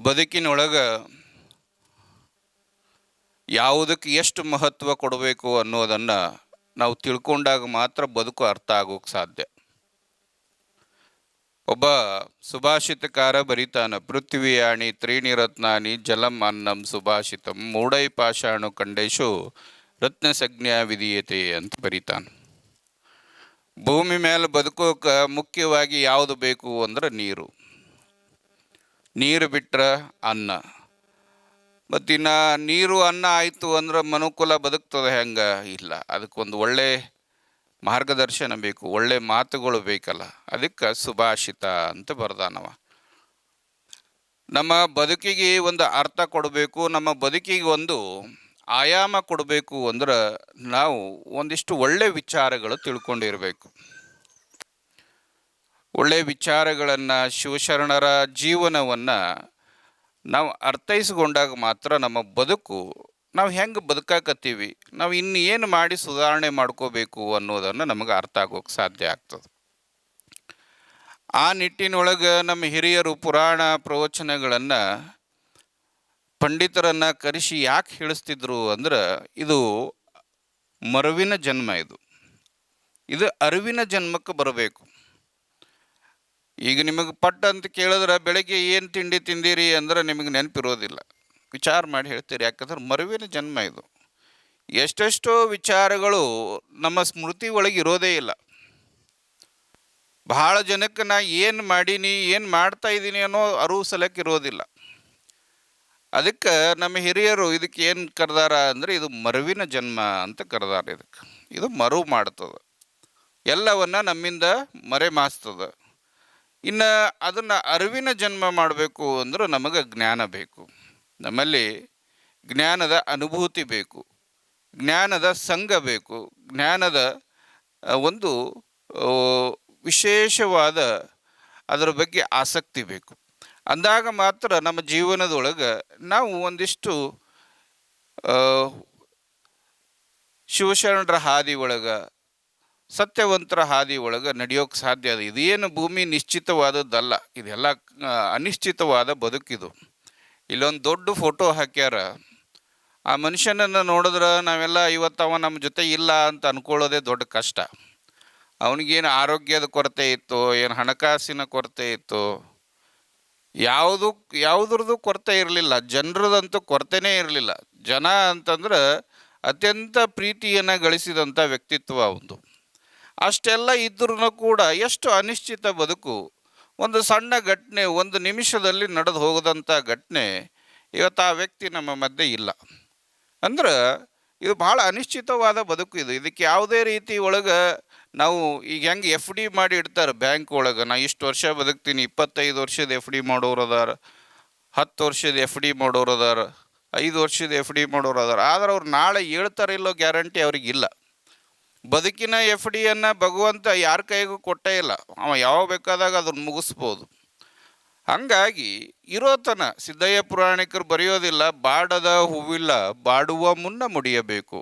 ಬದುಕಿನೊಳಗೆ ಯಾವುದಕ್ಕೆ ಎಷ್ಟು ಮಹತ್ವ ಕೊಡಬೇಕು ಅನ್ನೋದನ್ನು ನಾವು ತಿಳ್ಕೊಂಡಾಗ ಮಾತ್ರ ಬದುಕು ಅರ್ಥ ಆಗೋಕ್ಕೆ ಸಾಧ್ಯ. ಒಬ್ಬ ಸುಭಾಷಿತಕಾರ ಬರೀತಾನ, ಪೃಥ್ವಿಯಾಣಿ ತ್ರೀಣಿ ರತ್ನಾನಿ ಜಲಂ ಅನ್ನಂ ಸುಭಾಷಿತಂ ಮೂಢೈ ಪಾಷಾಣು ಖಂಡೇಶು ರತ್ನ ಸಂಜ್ಞಾ ವಿಧೀಯತೆ ಅಂತ ಬರೀತಾನೆ. ಭೂಮಿ ಮೇಲೆ ಬದುಕೋಕೆ ಮುಖ್ಯವಾಗಿ ಯಾವುದು ಬೇಕು ಅಂದ್ರೆ ನೀರು. ನೀರು ಬಿಟ್ಟರೆ ಅನ್ನ. ಮತ್ತಿನ್ನು ನೀರು ಅನ್ನ ಆಯಿತು ಅಂದ್ರೆ ಮನುಕುಲ ಬದುಕ್ತದೆ ಹೆಂಗೆ? ಇಲ್ಲ, ಅದಕ್ಕೊಂದು ಒಳ್ಳೆ ಮಾರ್ಗದರ್ಶನ ಬೇಕು, ಒಳ್ಳೆ ಮಾತುಗಳು ಬೇಕಲ್ಲ. ಅದಕ್ಕೆ ಸುಭಾಷಿತ ಅಂತ ಬರ್ದಾನವ. ನಮ್ಮ ಬದುಕಿಗೆ ಒಂದು ಅರ್ಥ ಕೊಡಬೇಕು, ನಮ್ಮ ಬದುಕಿಗೆ ಒಂದು ಆಯಾಮ ಕೊಡಬೇಕು ಅಂದ್ರೆ ನಾವು ಒಂದಿಷ್ಟು ಒಳ್ಳೆ ವಿಚಾರಗಳು ತಿಳ್ಕೊಂಡಿರಬೇಕು. ಒಳ್ಳೆಯ ವಿಚಾರಗಳನ್ನು, ಶಿವಶರಣರ ಜೀವನವನ್ನು ನಾವು ಅರ್ಥೈಸಿಕೊಂಡಾಗ ಮಾತ್ರ ನಮ್ಮ ಬದುಕು, ನಾವು ಹೆಂಗೆ ಬದುಕಾಕತ್ತೀವಿ, ನಾವು ಇನ್ನು ಏನು ಮಾಡಿ ಸುಧಾರಣೆ ಮಾಡ್ಕೋಬೇಕು ಅನ್ನೋದನ್ನು ನಮಗೆ ಅರ್ಥ ಆಗೋಕ್ಕೆ ಸಾಧ್ಯ ಆಗ್ತದೆ. ಆ ನಿಟ್ಟಿನೊಳಗೆ ನಮ್ಮ ಹಿರಿಯರು ಪುರಾಣ ಪ್ರವಚನಗಳನ್ನು, ಪಂಡಿತರನ್ನು ಕರೆಸಿ ಯಾಕೆ ಹೇಳಿಸ್ತಿದ್ರು ಅಂದ್ರೆ, ಇದು ಮರುವಿನ ಜನ್ಮ, ಇದು ಅರಿವಿನ ಜನ್ಮಕ್ಕೆ ಬರಬೇಕು. ಈಗ ನಿಮಗೆ ಪಟ್ಟ ಅಂತ ಕೇಳಿದ್ರೆ ಬೆಳಗ್ಗೆ ಏನು ತಿಂಡಿ ತಿಂದಿರಿ ಅಂದ್ರೆ ನಿಮಗೆ ನೆನಪಿರೋದಿಲ್ಲ, ವಿಚಾರ ಮಾಡಿ ಹೇಳ್ತೀರಿ. ಯಾಕಂದ್ರೆ ಮರುವಿನ ಜನ್ಮ ಇದು. ಎಷ್ಟೆಷ್ಟೋ ವಿಚಾರಗಳು ನಮ್ಮ ಸ್ಮೃತಿ ಒಳಗೆ ಇರೋದೇ ಇಲ್ಲ. ಬಹಳ ಜನಕ್ಕೆ ನಾ ಏನು ಮಾಡೀನಿ, ಏನು ಮಾಡ್ತಾ ಇದ್ದೀನಿ ಅನ್ನೋ ಅರಿವು ಸಲಕ್ಕೆ ಇರೋದಿಲ್ಲ. ಅದಕ್ಕೆ ನಮ್ಮ ಹಿರಿಯರು ಇದಕ್ಕೆ ಏನು ಕರೆದಾರ ಅಂದರೆ, ಇದು ಮರುವಿನ ಜನ್ಮ ಅಂತ ಕರೆದಾರ. ಇದು ಮರು ಮಾಡ್ತದೆ, ಎಲ್ಲವನ್ನ ನಮ್ಮಿಂದ ಮರೆಮಾಚ್ತದೆ. ಇನ್ನು ಅದನ್ನು ಅರಿವಿನ ಜನ್ಮ ಮಾಡಬೇಕು ಅಂದ್ರೆ ನಮಗೆ ಜ್ಞಾನ ಬೇಕು. ನಮ್ಮಲ್ಲಿ ಜ್ಞಾನದ ಅನುಭೂತಿ ಬೇಕು, ಜ್ಞಾನದ ಸಂಘ ಬೇಕು, ಜ್ಞಾನದ ಒಂದು ವಿಶೇಷವಾದ ಅದರ ಬಗ್ಗೆ ಆಸಕ್ತಿ ಬೇಕು. ಅಂದಾಗ ಮಾತ್ರ ನಮ್ಮ ಜೀವನದೊಳಗೆ ನಾವು ಒಂದಿಷ್ಟು ಶಿವಶರಣರ ಹಾದಿ ಒಳಗೆ, ಸತ್ಯವಂತರ ಹಾದಿ ಒಳಗೆ ನಡೆಯೋಕ್ಕೆ ಸಾಧ್ಯ ಅದು. ಇದೇನು ಭೂಮಿ ನಿಶ್ಚಿತವಾದದ್ದಲ್ಲ, ಇದೆಲ್ಲ ಅನಿಶ್ಚಿತವಾದ ಬದುಕಿದು. ಇಲ್ಲೊಂದು ದೊಡ್ಡ ಫೋಟೋ ಹಾಕ್ಯಾರ, ಆ ಮನುಷ್ಯನನ್ನು ನೋಡಿದ್ರೆ ನಾವೆಲ್ಲ ಇವತ್ತು ಅವ ನಮ್ಮ ಜೊತೆ ಇಲ್ಲ ಅಂತ ಅಂದ್ಕೊಳ್ಳೋದೇ ದೊಡ್ಡ ಕಷ್ಟ. ಅವನಿಗೇನು ಆರೋಗ್ಯದ ಕೊರತೆ ಇತ್ತು, ಏನು ಹಣಕಾಸಿನ ಕೊರತೆ ಇತ್ತು, ಯಾವುದ್ರದ್ದು ಕೊರತೆ ಇರಲಿಲ್ಲ. ಜನರದಂತೂ ಕೊರತೆನೇ ಇರಲಿಲ್ಲ. ಜನ ಅಂತಂದ್ರೆ ಅತ್ಯಂತ ಪ್ರೀತಿಯನ್ನು ಗಳಿಸಿದಂಥ ವ್ಯಕ್ತಿತ್ವ ಅವನು. ಅಷ್ಟೆಲ್ಲ ಇದ್ರೂ ಕೂಡ ಎಷ್ಟು ಅನಿಶ್ಚಿತ ಬದುಕು. ಒಂದು ಸಣ್ಣ ಘಟನೆ, ಒಂದು ನಿಮಿಷದಲ್ಲಿ ನಡೆದು ಹೋಗದಂಥ ಘಟನೆ ಇವತ್ತು ಆ ವ್ಯಕ್ತಿ ನಮ್ಮ ಮಧ್ಯೆ ಇಲ್ಲ ಅಂದ್ರೆ ಇದು ಭಾಳ ಅನಿಶ್ಚಿತವಾದ ಬದುಕು. ಇದಕ್ಕೆ ಯಾವುದೇ ರೀತಿ ಒಳಗೆ ನಾವು ಈಗ ಹೆಂಗೆ ಎಫ್ ಡಿ ಮಾಡಿ ಇಡ್ತಾರೆ ಬ್ಯಾಂಕ್ ಒಳಗೆ, ನಾ ಇಷ್ಟು ವರ್ಷ ಬದುಕ್ತೀನಿ, 25 ವರ್ಷದ ಎಫ್ ಡಿ ಮಾಡೋರು ಅದಾರ, 10 ವರ್ಷದ ಎಫ್ ಡಿ ಮಾಡೋರು ಅದಾರ, 5 ವರ್ಷದ ಎಫ್ ಡಿ ಮಾಡೋರು ಅದಾರ. ಆದ್ರೆ ಅವ್ರು ನಾಳೆ ಹೇಳ್ತಾರೆ ಇಲ್ಲೋ ಗ್ಯಾರಂಟಿ ಅವ್ರಿಗಿಲ್ಲ. ಬದುಕಿನ ಎಫ್ ಡಿಯನ್ನು ಭಗವಂತ ಯಾರ ಕೈಗೂ ಕೊಟ್ಟೇ ಇಲ್ಲ, ಅವ ಯಾವಾಗ ಬೇಕಾದಾಗ ಅದನ್ನು ಮುಗಿಸ್ಬೋದು. ಹಂಗಾಗಿ ಇರೋತನ ಸಿದ್ದಯ್ಯ ಪುರಾಣಿಕರು ಬರೆಯೋದಿಲ್ಲ, ಬಾಡದ ಹೂವಿಲ್ಲ ಬಾಡುವ ಮುನ್ನ ಮುಡಿಯಬೇಕು,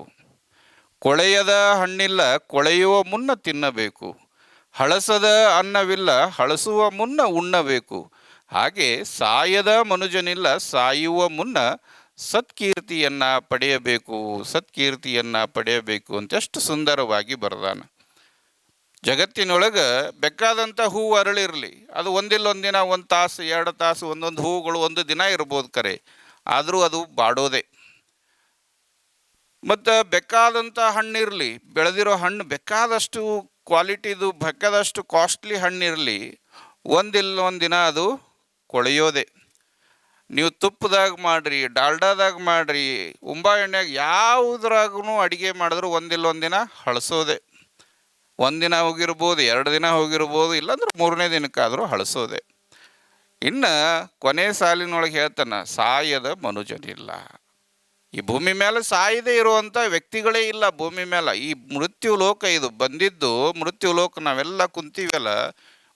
ಕೊಳೆಯದ ಹಣ್ಣಿಲ್ಲ ಕೊಳೆಯುವ ಮುನ್ನ ತಿನ್ನಬೇಕು, ಹಳಸದ ಅನ್ನವಿಲ್ಲ ಹಳಸುವ ಮುನ್ನ ಉಣ್ಣಬೇಕು, ಹಾಗೆ ಸಾಯದ ಮನುಜನಿಲ್ಲ ಸಾಯುವ ಮುನ್ನ ಸತ್ಕೀರ್ತಿಯನ್ನು ಪಡೆಯಬೇಕು, ಸತ್ಕೀರ್ತಿಯನ್ನು ಪಡೆಯಬೇಕು ಅಂತ ಎಷ್ಟು ಸುಂದರವಾಗಿ ಬರೆದಾನ. ಜಗತ್ತಿನೊಳಗೆ ಬೇಕಾದಂಥ ಹೂವು ಅರಳಿರಲಿ, ಅದು ಒಂದಿಲ್ಲೊಂದಿನ 1 ತಾಸು 2 ತಾಸು ಒಂದೊಂದು ಹೂವುಗಳು ಒಂದು ದಿನ ಇರ್ಬೋದು ಕರೆ, ಆದರೂ ಅದು ಬಾಡೋದೆ. ಮತ್ತು ಬೇಕಾದಂಥ ಹಣ್ಣಿರಲಿ, ಬೆಳೆದಿರೋ ಹಣ್ಣು ಬೇಕಾದಷ್ಟು ಕ್ವಾಲಿಟಿದು, ಬೇಕಾದಷ್ಟು ಕಾಸ್ಟ್ಲಿ ಹಣ್ಣಿರಲಿ, ಒಂದಿನ ಅದು ಕೊಳೆಯೋದೆ. ನೀವು ತುಪ್ಪದಾಗ ಮಾಡಿರಿ, ಡಾಲ್ಡಾದಾಗ ಮಾಡಿರಿ, ಉಂಬಾ ಎಣ್ಣೆಗೆ ಯಾವುದ್ರಾಗೂ ಅಡುಗೆ ಮಾಡಿದ್ರು ಒಂದಿನ ಹಳಸೋದೆ. 1 ದಿನ ಹೋಗಿರ್ಬೋದು, 2 ದಿನ ಹೋಗಿರ್ಬೋದು, ಇಲ್ಲಾಂದ್ರೆ 3ನೇ ದಿನಕ್ಕಾದರೂ ಹಳಸೋದೆ. ಇನ್ನು ಕೊನೆ ಸಾಲಿನೊಳಗೆ ಹೇಳ್ತಾನೆ, ಸಾಯದ ಮನುಜನಿಲ್ಲ. ಈ ಭೂಮಿ ಮೇಲೆ ಸಾಯದೇ ಇರುವಂಥ ವ್ಯಕ್ತಿಗಳೇ ಇಲ್ಲ ಭೂಮಿ ಮೇಲೆ. ಈ ಮೃತ್ಯು ಲೋಕ ಇದು ಬಂದಿದ್ದು, ಮೃತ್ಯು ಲೋಕ ನಾವೆಲ್ಲ ಕುಂತೀವಲ್ಲ,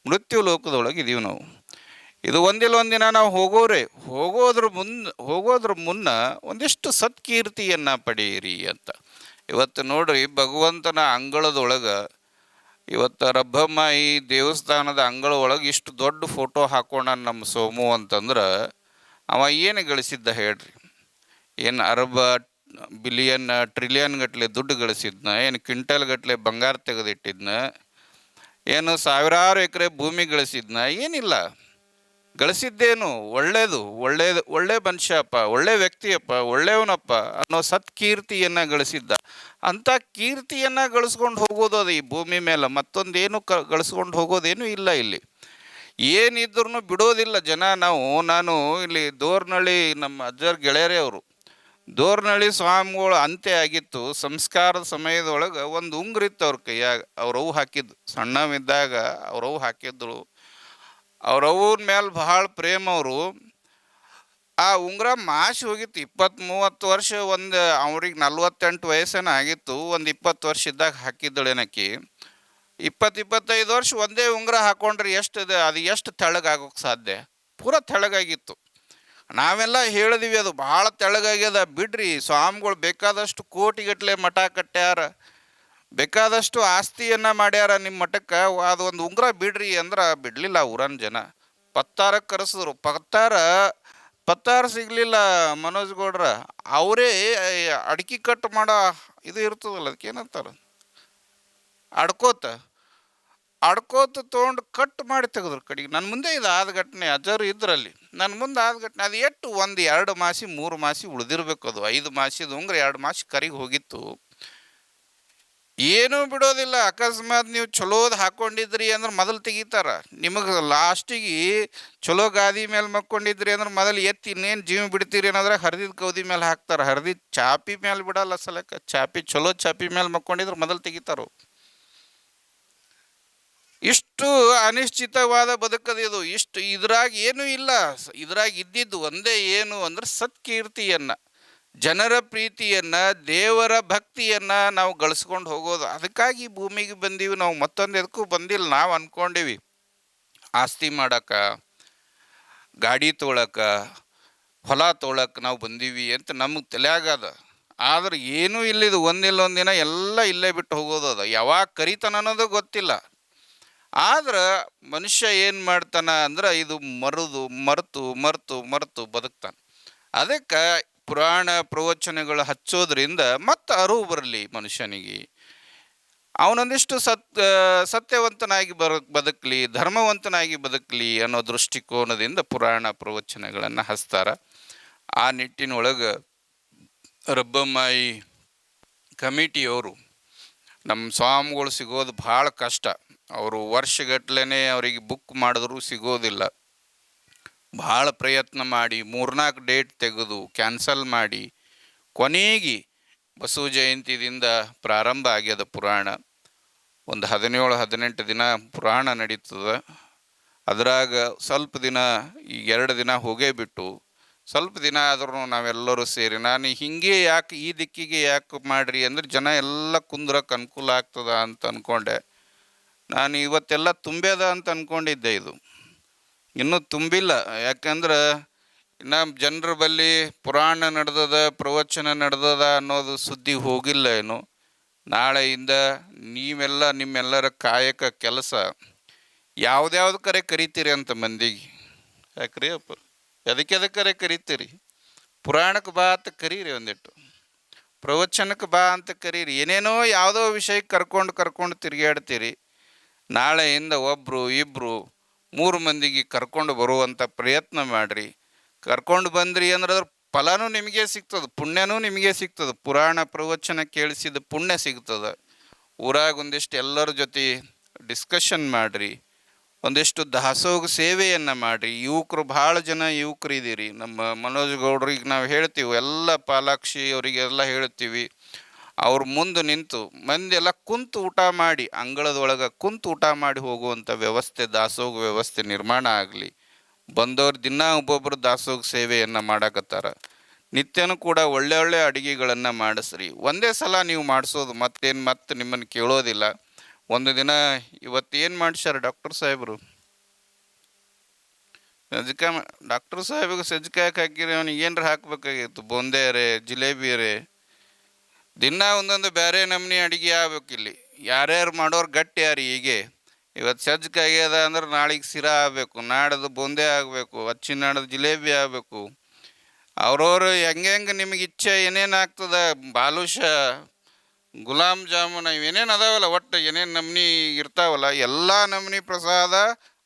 ಮೃತ್ಯು ಲೋಕದೊಳಗೆ ಇದೀವಿ ನಾವು. ಇದು ಒಂದಿನ ನಾವು ಹೋಗೋದ್ರ ಮುನ್ನ ಒಂದಿಷ್ಟು ಸತ್ಕೀರ್ತಿಯನ್ನು ಪಡೆಯಿರಿ ಅಂತ. ಇವತ್ತು ನೋಡ್ರಿ, ಭಗವಂತನ ಅಂಗಳದೊಳಗೆ ಇವತ್ತು ರಬ್ಬಮ್ಮಾಯಿ ದೇವಸ್ಥಾನದ ಅಂಗಳ ಒಳಗೆ ಇಷ್ಟು ದೊಡ್ಡ ಫೋಟೋ ಹಾಕೋಣ ನಮ್ಮ ಸೋಮು ಅಂತಂದ್ರೆ, ಅವ ಏನು ಗಳಿಸಿದ್ದ ಹೇಳ್ರಿ? ಏನು ಅರಬ ಬಿಲಿಯನ್ ಟ್ರಿಲಿಯನ್ ಗಟ್ಟಲೆ ದುಡ್ಡು ಗಳಿಸಿದ್ನ? ಏನು ಕ್ವಿಂಟಲ್ ಗಟ್ಟಲೆ ಬಂಗಾರ ತೆಗೆದಿಟ್ಟಿದ್ನ? ಏನು ಸಾವಿರಾರು ಎಕರೆ ಭೂಮಿ ಗಳಿಸಿದ್ನ? ಏನಿಲ್ಲ. ಗಳಿಸಿದ್ದೇನು ಒಳ್ಳೆ ಮನುಷ್ಯಪ್ಪ, ಒಳ್ಳೆ ವ್ಯಕ್ತಿಯಪ್ಪ, ಒಳ್ಳೆಯವನಪ್ಪ ಅನ್ನೋ ಸತ್ಕೀರ್ತಿಯನ್ನು ಗಳಿಸಿದ್ದ. ಅಂಥ ಕೀರ್ತಿಯನ್ನು ಗಳಿಸ್ಕೊಂಡು ಹೋಗೋದು ಅದು ಈ ಭೂಮಿ ಮೇಲೆ. ಮತ್ತೊಂದೇನು ಗಳಿಸ್ಕೊಂಡು ಹೋಗೋದೇನು ಇಲ್ಲ ಇಲ್ಲಿ. ಏನಿದ್ರೂ ಬಿಡೋದಿಲ್ಲ ಜನ. ನಾನು ಇಲ್ಲಿ ದೋರ್ನಳ್ಳಿ ನಮ್ಮ ಅಜ್ಜರ ಗೆಳೆಯರೇ ಅವರು. ದೋರ್ನಳ್ಳಿ ಸ್ವಾಮಿಗಳು ಅಂತ್ಯ ಆಗಿತ್ತು. ಸಂಸ್ಕಾರದ ಸಮಯದೊಳಗೆ ಒಂದು ಉಂಗುರ ಇತ್ತು ಅವ್ರ ಕೈಯಾಗ. ಅವ್ರವ್ವ ಹಾಕಿದ್ದು, ಸಣ್ಣವಿದ್ದಾಗ ಅವ್ರವ್ವ ಹಾಕಿದ್ರು. ಅವ್ರವ್ವನ ಮೇಲೆ ಭಾಳ ಪ್ರೇಮ ಅವರು. ಆ ಉಂಗುರ ಮಾಸಿ ಹೋಗಿತ್ತು. 20-30 ವರ್ಷ, ಅವ್ರಿಗೆ 48 ವಯಸ್ಸೇನ ಆಗಿತ್ತು. ಒಂದು 20 ವರ್ಷ ಇದ್ದಾಗ ಹಾಕಿದ್ದಳೇನಕ್ಕಿ. 20-25 ವರ್ಷ ಒಂದೇ ಉಂಗುರ ಹಾಕೊಂಡ್ರೆ ಅದು ಎಷ್ಟು ತೆಳ್ಳಗಾಗೋಕೆ ಸಾಧ್ಯ? ಪೂರ ತೆಳ್ಳಗಾಗಿತ್ತು. ನಾವೆಲ್ಲ ಹೇಳಿದ್ವಿ ಅದು ಭಾಳ ತೆಳ್ಳಗಾಗ್ಯದ, ಬಿಡ್ರಿ. ಸ್ವಾಮಿಗಳು ಬೇಕಾದಷ್ಟು ಕೋಟಿಗಟ್ಟಲೆ ಮಠ ಕಟ್ಟ್ಯಾರ, ಬೇಕಾದಷ್ಟು ಆಸ್ತಿಯನ್ನು ಮಾಡ್ಯಾರ ನಿಮ್ಮ ಮಠಕ್ಕೆ, ಅದು ಒಂದು ಉಂಗುರ ಬಿಡ್ರಿ ಅಂದ್ರೆ ಬಿಡಲಿಲ್ಲ ಊರನ್ ಜನ. ಪತ್ತಾರಕ್ಕೆ ಕರೆಸಿದ್ರು. ಪತ್ತಾರ ಸಿಗಲಿಲ್ಲ ಮನೋಜ್ ಗೌಡ್ರ. ಅವರೇ ಅಡ್ಕಿ ಕಟ್ ಮಾಡೋ ಇದು ಇರ್ತದಲ್ಲ, ಅದಕ್ಕೆ ಏನಂತಾರೆ, ಅಡ್ಕೋತ ತೊಗೊಂಡು ಕಟ್ ಮಾಡಿ ತೆಗೆದ್ರು ಕಡೆಗೆ. ನನ್ನ ಮುಂದೆ ಇದು ಆದ ಘಟನೆ. ಅಜ್ಜರು ಇದ್ರಲ್ಲಿ ನನ್ನ ಮುಂದೆ ಆದ ಘಟನೆ. ಅದು ಎಷ್ಟು 1-2 ಮಾಸಿ 3 ಮಾಸಿ ಉಳಿದಿರ್ಬೇಕು. ಅದು 5 ಮಾಸಿದ ಉಂಗ್ರ 2 ಮಾಸಿ ಕರಿಗೆ ಹೋಗಿತ್ತು. ಏನೂ ಬಿಡೋದಿಲ್ಲ. ಅಕಸ್ಮಾತ್ ನೀವು ಚಲೋದು ಹಾಕ್ಕೊಂಡಿದ್ರಿ ಅಂದ್ರೆ ಮೊದಲು ತೆಗಿತಾರ. ನಿಮಗೆ ಲಾಸ್ಟಿಗೆ ಚಲೋ ಗಾದಿ ಮೇಲೆ ಮಕ್ಕೊಂಡಿದ್ರಿ ಅಂದ್ರೆ ಮೊದಲು ಎತ್ತಿ ಇನ್ನೇನು ಜೀವ ಬಿಡ್ತೀರಿ ಅನ್ನೋದ್ರೆ ಹರಿದಿದ್ದ ಕೌದಿ ಮೇಲೆ ಹಾಕ್ತಾರೆ. ಹರಿದಿದ್ದ ಚಾಪಿ ಮೇಲೆ ಬಿಡಲ್ಲ ಸಲಕ್ಕೆ. ಚಲೋ ಚಾಪಿ ಮೇಲೆ ಮಕ್ಕೊಂಡಿದ್ರೆ ಮೊದಲು ತೆಗಿತಾರೋ. ಇಷ್ಟು ಅನಿಶ್ಚಿತವಾದ ಬದುಕದಿದು. ಇದ್ರಾಗ ಏನೂ ಇಲ್ಲ. ಇದ್ರಾಗ ಇದ್ದಿದ್ದು ಒಂದೇ ಏನು ಅಂದ್ರೆ ಸತ್ಕೀರ್ತಿಯನ್ನು, ಜನರ ಪ್ರೀತಿಯನ್ನು, ದೇವರ ಭಕ್ತಿಯನ್ನು ನಾವು ಗಳಿಸ್ಕೊಂಡು ಹೋಗೋದು. ಅದಕ್ಕಾಗಿ ಭೂಮಿಗೆ ಬಂದೀವಿ ನಾವು. ಮತ್ತೊಂದು ಎದಕ್ಕೂ ಬಂದಿಲ್ಲ. ನಾವು ಅಂದ್ಕೊಂಡಿವಿ ಆಸ್ತಿ ಮಾಡೋಕೆ, ಗಾಡಿ ತೊಗೊಳಕ್ಕೆ, ಹೊಲ ತೊಗೊಳಕ್ಕೆ ನಾವು ಬಂದೀವಿ ಅಂತ ನಮಗೆ ತಲೆಯಾಗದ. ಆದ್ರೆ ಏನೂ ಇಲ್ಲಿದು. ಒಂದಿನ ಎಲ್ಲ ಇಲ್ಲೇ ಬಿಟ್ಟು ಹೋಗೋದು. ಅದು ಯಾವಾಗ ಕರಿತಾನ ಅನ್ನೋದು ಗೊತ್ತಿಲ್ಲ. ಆದ್ರೆ ಮನುಷ್ಯ ಏನು ಮಾಡ್ತಾನ ಅಂದ್ರೆ ಇದು ಮರೆತು ಬದುಕ್ತಾನೆ. ಅದಕ್ಕೆ ಪುರಾಣ ಪ್ರವಚನಗಳು ಹಚ್ಚೋದ್ರಿಂದ ಮತ್ತೆ ಅರಿವು ಬರಲಿ ಮನುಷ್ಯನಿಗೆ. ಅವನೊಂದಿಷ್ಟು ಸತ್ಯವಂತನಾಗಿ ಬದುಕಲಿ, ಧರ್ಮವಂತನಾಗಿ ಬದುಕಲಿ ಅನ್ನೋ ದೃಷ್ಟಿಕೋನದಿಂದ ಪುರಾಣ ಪ್ರವಚನಗಳನ್ನು ಹಚ್ತಾರೆ. ಆ ನಿಟ್ಟಿನೊಳಗೆ ರಬ್ಬಮ್ಮಾಯಿ ಕಮಿಟಿಯವರು ನಮ್ಮ ಸ್ವಾಮಿಗಳು ಸಿಗೋದು ಭಾಳ ಕಷ್ಟ. ಅವರು ವರ್ಷಗಟ್ಲೆ ಅವರಿಗೆ ಬುಕ್ ಮಾಡಿದ್ರು ಸಿಗೋದಿಲ್ಲ. ಭಾಳ ಪ್ರಯತ್ನ ಮಾಡಿ 3-4 ಡೇಟ್ ತೆಗೆದು ಕ್ಯಾನ್ಸಲ್ ಮಾಡಿ ಕೊನೆಗೆ ಬಸವ ಜಯಂತಿದಿಂದ ಪ್ರಾರಂಭ ಆಗ್ಯದ ಪುರಾಣ. ಒಂದು 17-18 ದಿನ ಪುರಾಣ ನಡೀತದೆ. ಅದ್ರಾಗ ಸ್ವಲ್ಪ ದಿನ, ಈಗ 2 ದಿನ ಹೋಗೇ ಬಿಟ್ಟು, ಸ್ವಲ್ಪ ದಿನ ಆದ್ರೂ ನಾವೆಲ್ಲರೂ ಸೇರಿ, ನಾನು ಹಿಂಗೆ ಯಾಕೆ ಈ ದಿಕ್ಕಿಗೆ ಯಾಕೆ ಮಾಡ್ರಿ ಅಂದ್ರೆ ಜನ ಎಲ್ಲ ಕುಂದ್ರಕ್ಕೆ ಅನುಕೂಲ ಆಗ್ತದ ಅಂತ ಅಂದ್ಕೊಂಡೆ. ನಾನು ಇವತ್ತೆಲ್ಲ ತುಂಬ್ಯದ ಅಂತ ಅಂದ್ಕೊಂಡಿದ್ದೆ. ಇದು ಇನ್ನೂ ತುಂಬಿಲ್ಲ. ಯಾಕಂದ್ರೆ ಇನ್ನು ಜನರ ಬಳಿ ಪುರಾಣ ನಡೆದದ, ಪ್ರವಚನ ನಡೆದದ ಅನ್ನೋದು ಸುದ್ದಿ ಹೋಗಿಲ್ಲ ಏನು. ನಾಳೆಯಿಂದ ನಿಮ್ಮೆಲ್ಲರ ಕಾಯಕ ಕೆಲಸ ಯಾವ್ದ್ಯಾವ್ದು ಕರೆ ಕರಿತೀರಿ ಅಂತ ಮಂದಿಗೆ. ಯಾಕ್ರಿ ಅಪ್ಪ, ಎದಕ್ಕೆ ಕರಿತೀರಿ? ಪುರಾಣಕ್ಕೆ ಬಾ ಅಂತ ಕರೀರಿ, ಒಂದಿಟ್ಟು ಪ್ರವಚನಕ್ಕೆ ಬಾ ಅಂತ ಕರೀರಿ. ಏನೇನೋ ಯಾವುದೋ ವಿಷಯಕ್ಕೆ ಕರ್ಕೊಂಡು ತಿರುಗಾಡ್ತೀರಿ. ನಾಳೆಯಿಂದ 1, 2, 3 ಮಂದಿಗೆ ಕರ್ಕೊಂಡು ಬರುವಂಥ ಪ್ರಯತ್ನ ಮಾಡಿರಿ. ಕರ್ಕೊಂಡು ಬಂದ್ರಿ ಅಂದ್ರೆ ಅದ್ರ ಫಲನೂ ನಿಮಗೆ ಸಿಗ್ತದೆ, ಪುಣ್ಯನೂ ನಿಮಗೆ ಸಿಗ್ತದೆ. ಪುರಾಣ ಪ್ರವಚನ ಕೇಳಿಸಿದ ಪುಣ್ಯ ಸಿಗ್ತದೆ. ಊರಾಗ ಒಂದಿಷ್ಟು ಎಲ್ಲರ ಜೊತೆ ಡಿಸ್ಕಷನ್ ಮಾಡಿರಿ, ಒಂದಿಷ್ಟು ದಾಸೋಗ ಸೇವೆಯನ್ನು ಮಾಡಿರಿ. ಭಾಳ ಜನ ಯುವಕರು ಇದ್ದೀರಿ. ನಮ್ಮ ಮನೋಜ್ ಗೌಡ್ರಿಗೆ ನಾವು ಹೇಳ್ತೀವಿ, ಎಲ್ಲ ಪಾಲಾಕ್ಷಿ ಅವರಿಗೆಲ್ಲ ಹೇಳ್ತೀವಿ, ಅವ್ರ ಮುಂದೆ ನಿಂತು ಮಂದಿ ಎಲ್ಲ ಕುಂತು ಊಟ ಮಾಡಿ, ಅಂಗಳದೊಳಗೆ ಕುಂತು ಊಟ ಮಾಡಿ ಹೋಗುವಂಥ ವ್ಯವಸ್ಥೆ, ದಾಸೋಗ ವ್ಯವಸ್ಥೆ ನಿರ್ಮಾಣ ಆಗಲಿ. ಬಂದವ್ರು ದಿನ ಒಬ್ಬೊಬ್ಬರು ದಾಸೋಗ ಸೇವೆಯನ್ನು ಮಾಡಕತ್ತಾರ. ನಿತ್ಯನೂ ಕೂಡ ಒಳ್ಳೆ ಅಡುಗೆಗಳನ್ನು ಮಾಡಿಸ್ರಿ. ಒಂದೇ ಸಲ ನೀವು ಮಾಡಿಸೋದು, ಮತ್ತೆ ನಿಮ್ಮನ್ನು ಕೇಳೋದಿಲ್ಲ. ಒಂದು ದಿನ ಇವತ್ತೇನು ಮಾಡಿಸ್ಯಾರ ಡಾಕ್ಟರ್ ಸಾಹೇಬರು, ಡಾಕ್ಟರ್ ಸಾಹೇಬಿಗೆ ಸಜ್ಜಿಕಾಯಿ ಹಾಕಿರಿ, ಅವನಿಗೆ ಏನರ ಹಾಕ್ಬೇಕಾಗಿತ್ತು, ಬೂಂದೇ ರೇ, ಜಿಲೇಬಿ ರೇ, ದಿನ ಒಂದೊಂದು ಬೇರೆ ನಮ್ನಿ ಅಡುಗೆ ಆಗ್ಬೇಕಿಲ್ಲಿ. ಯಾರ್ಯಾರು ಮಾಡೋರು ಗಟ್ಟಿ ಯಾರು. ಹೀಗೆ ಇವತ್ತು ಸಜ್ಜಿಕಾಯಿ ಅದ ಅಂದ್ರೆ ನಾಳೆಗೆ ಶಿರಾ ಆಗಬೇಕು, ನಾಡ್ದು ಬೂಂದೇ ಆಗಬೇಕು, ನಾಡ್ದು ಜಿಲೇಬಿ ಆಗಬೇಕು. ಅವ್ರವ್ರು ಹೆಂಗೆ ನಿಮಗೆ ಇಚ್ಛೆ ಏನೇನು ಆಗ್ತದೆ, ಬಾಲುಷ, ಗುಲಾಬ್ ಜಾಮೂನ ಇವೇನೇನು ಅದಾವಲ್ಲ, ಒಟ್ಟು ಏನೇನು ನಮ್ನಿ ಇರ್ತಾವಲ್ಲ, ಎಲ್ಲ ನಮ್ನಿ ಪ್ರಸಾದ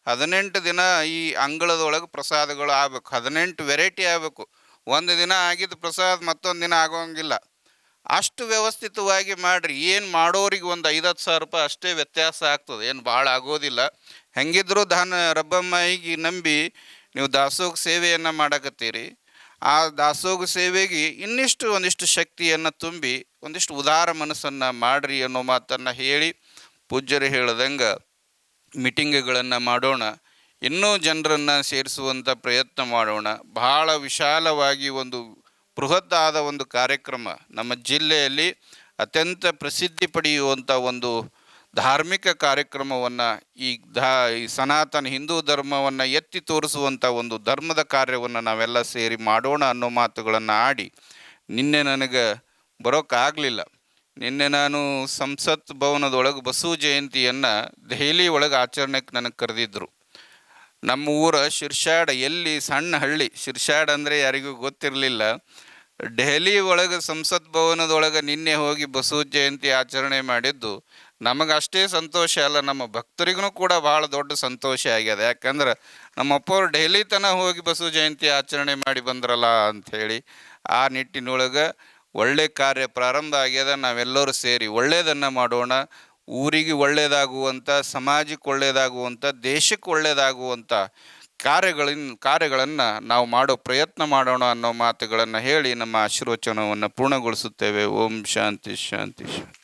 18 ದಿನ ಈ ಅಂಗಳದೊಳಗೆ ಪ್ರಸಾದಗಳು ಆಗ್ಬೇಕು. 18 ವೆರೈಟಿ ಆಗಬೇಕು. ಒಂದು ದಿನ ಆಗಿದ್ದ ಪ್ರಸಾದ ಮತ್ತೊಂದು ದಿನ ಆಗೋಂಗಿಲ್ಲ. ಅಷ್ಟು ವ್ಯವಸ್ಥಿತವಾಗಿ ಮಾಡಿರಿ. ಏನು ಮಾಡೋರಿಗೆ ಒಂದು 5-10 ಸಾವಿರ ರೂಪಾಯಿ ಅಷ್ಟೇ ವ್ಯತ್ಯಾಸ ಆಗ್ತದೆ, ಏನು ಭಾಳ ಆಗೋದಿಲ್ಲ. ಹೆಂಗಿದ್ರು ರಬ್ಬಮ್ಮಾಯಿಗೆ ನಂಬಿ ನೀವು ದಾಸೋಹ ಸೇವೆಯನ್ನು ಮಾಡಕತ್ತೀರಿ. ಆ ದಾಸೋಹ ಸೇವೆಗೆ ಒಂದಿಷ್ಟು ಶಕ್ತಿಯನ್ನು ತುಂಬಿ ಒಂದಿಷ್ಟು ಉದಾರ ಮನಸ್ಸನ್ನು ಮಾಡ್ರಿ ಅನ್ನೋ ಮಾತನ್ನು ಹೇಳಿ, ಪೂಜ್ಯರು ಹೇಳ್ದಂಗೆ ಮೀಟಿಂಗ್ಗಳನ್ನು ಮಾಡೋಣ, ಇನ್ನೂ ಜನರನ್ನು ಸೇರಿಸುವಂಥ ಪ್ರಯತ್ನ ಮಾಡೋಣ. ಬಹಳ ವಿಶಾಲವಾಗಿ ಒಂದು ಬೃಹತ್ತಾದ ಒಂದು ಕಾರ್ಯಕ್ರಮ, ನಮ್ಮ ಜಿಲ್ಲೆಯಲ್ಲಿ ಅತ್ಯಂತ ಪ್ರಸಿದ್ಧಿ ಪಡೆಯುವಂಥ ಒಂದು ಧಾರ್ಮಿಕ ಕಾರ್ಯಕ್ರಮವನ್ನು, ಈ ಸನಾತನ ಹಿಂದೂ ಧರ್ಮವನ್ನು ಎತ್ತಿ ತೋರಿಸುವಂಥ ಒಂದು ಧರ್ಮದ ಕಾರ್ಯವನ್ನು ನಾವೆಲ್ಲ ಸೇರಿ ಮಾಡೋಣ ಅನ್ನೋ ಮಾತುಗಳನ್ನು ಆಡಿ, ನಿನ್ನೆ ನನಗೆ ಬರೋಕ್ಕಾಗಲಿಲ್ಲ. ನಿನ್ನೆ ನಾನು ಸಂಸತ್ ಭವನದೊಳಗೆ ಬಸವ ಜಯಂತಿಯನ್ನು ದೆಹಲಿ ಒಳಗೆ ಆಚರಣೆಗೆ ನನಗೆ ಕರೆದಿದ್ದರು. ನಮ್ಮ ಊರ ಶಿರ್ಷಾಡ್, ಎಲ್ಲಿ ಸಣ್ಣ ಹಳ್ಳಿ ಶಿರ್ಷಾಡ್ ಅಂದರೆ ಯಾರಿಗೂ ಗೊತ್ತಿರಲಿಲ್ಲ. ದೆಹಲಿ ಒಳಗೆ ಸಂಸತ್ ಭವನದೊಳಗೆ ನಿನ್ನೆ ಹೋಗಿ ಬಸವ ಜಯಂತಿ ಆಚರಣೆ ಮಾಡಿದ್ದು ನಮಗಷ್ಟೇ ಸಂತೋಷ ಅಲ್ಲ, ನಮ್ಮ ಭಕ್ತರಿಗೂ ಕೂಡ ಭಾಳ ದೊಡ್ಡ ಸಂತೋಷ ಆಗ್ಯದ. ಯಾಕಂದ್ರೆ ನಮ್ಮಪ್ಪವ್ರು ಡೆಹಲಿ ತನಕ ಹೋಗಿ ಬಸವ ಜಯಂತಿ ಆಚರಣೆ ಮಾಡಿ ಬಂದ್ರಲ್ಲ ಅಂಥೇಳಿ. ಆ ನಿಟ್ಟಿನೊಳಗೆ ಒಳ್ಳೆ ಕಾರ್ಯ ಪ್ರಾರಂಭ ಆಗ್ಯದ. ನಾವೆಲ್ಲರೂ ಸೇರಿ ಒಳ್ಳೆಯದನ್ನು ಮಾಡೋಣ. ಊರಿಗೆ ಒಳ್ಳೆಯದಾಗುವಂಥ, ಸಮಾಜಕ್ಕೆ ಒಳ್ಳೆಯದಾಗುವಂಥ, ದೇಶಕ್ಕೆ ಒಳ್ಳೆಯದಾಗುವಂಥ ಕಾರ್ಯಗಳನ್ನು ನಾವು ಮಾಡೋ ಪ್ರಯತ್ನ ಮಾಡೋಣ ಅನ್ನೋ ಮಾತುಗಳನ್ನು ಹೇಳಿ ನಮ್ಮ ಆಶೀರ್ವಚನವನ್ನು ಪೂರ್ಣಗೊಳಿಸುತ್ತೇವೆ. ಓಂ ಶಾಂತಿ ಶಾಂತಿ ಶಾಂತಿ.